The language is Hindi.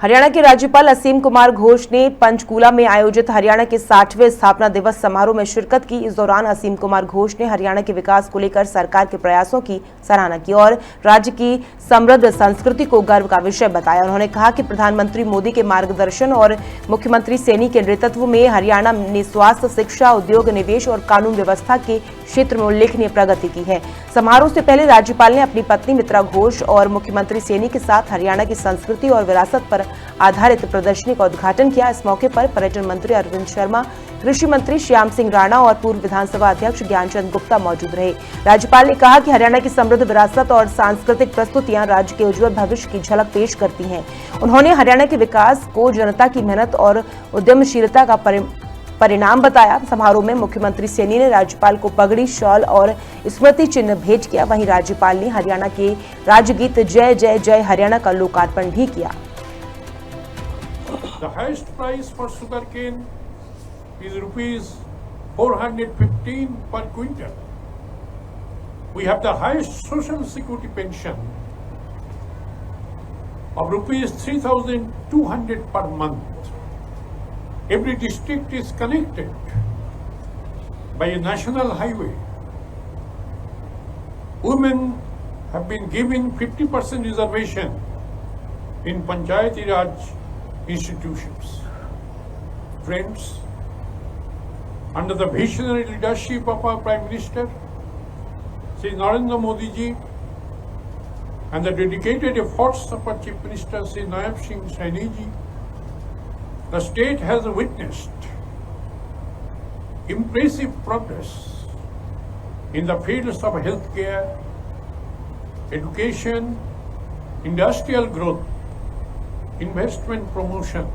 हरियाणा के राज्यपाल असीम कुमार घोष ने पंचकूला में आयोजित हरियाणा के 60वें स्थापना दिवस समारोह में शिरकत की। इस दौरान असीम कुमार घोष ने हरियाणा के विकास को लेकर सरकार के प्रयासों की सराहना की और राज्य की समृद्ध संस्कृति को गर्व का विषय बताया। उन्होंने कहा कि प्रधानमंत्री मोदी के मार्गदर्शन और मुख्यमंत्री सैनी के नेतृत्व में हरियाणा ने स्वास्थ्य, शिक्षा, उद्योग, निवेश और कानून व्यवस्था के क्षेत्र में उल्लेखनीय प्रगति की है। समारोह से पहले राज्यपाल ने अपनी पत्नी मित्रा घोष और मुख्यमंत्री सैनी के साथ हरियाणा की संस्कृति और विरासत पर आधारित प्रदर्शनी का उद्घाटन किया। इस मौके पर पर्यटन मंत्री अरविंद शर्मा, कृषि मंत्री श्याम सिंह राणा और पूर्व विधानसभा अध्यक्ष ज्ञानचंद गुप्ता मौजूद रहे। राज्यपाल ने कहा कि हरियाणा की समृद्ध विरासत और सांस्कृतिक प्रस्तुतियां राज्य के उज्जवल भविष्य की झलक पेश करती हैं। उन्होंने हरियाणा के विकास को जनता की मेहनत और उद्यमशीलता का परिणाम बताया। समारोह में मुख्यमंत्री सैनी ने राज्यपाल को पगड़ी, शॉल और स्मृति चिन्ह भेंट किया। वहीं राज्यपाल ने हरियाणा के राज्यगीत जय जय जय हरियाणा का लोकार्पण भी किया। The highest price for sugarcane is rupees 415 per quintal. We have the highest social security pension of rupees 3,200 per month. Every district is connected by a national highway. Women have been given 50% reservation in Panchayati Raj institutions. Friends, under the visionary leadership of our Prime Minister, Shri Narendra Modi ji, and the dedicated efforts of our Chief Minister, Shri Naib Singh Saini ji, the state has witnessed impressive progress in the fields of healthcare, education, industrial growth, investment promotion,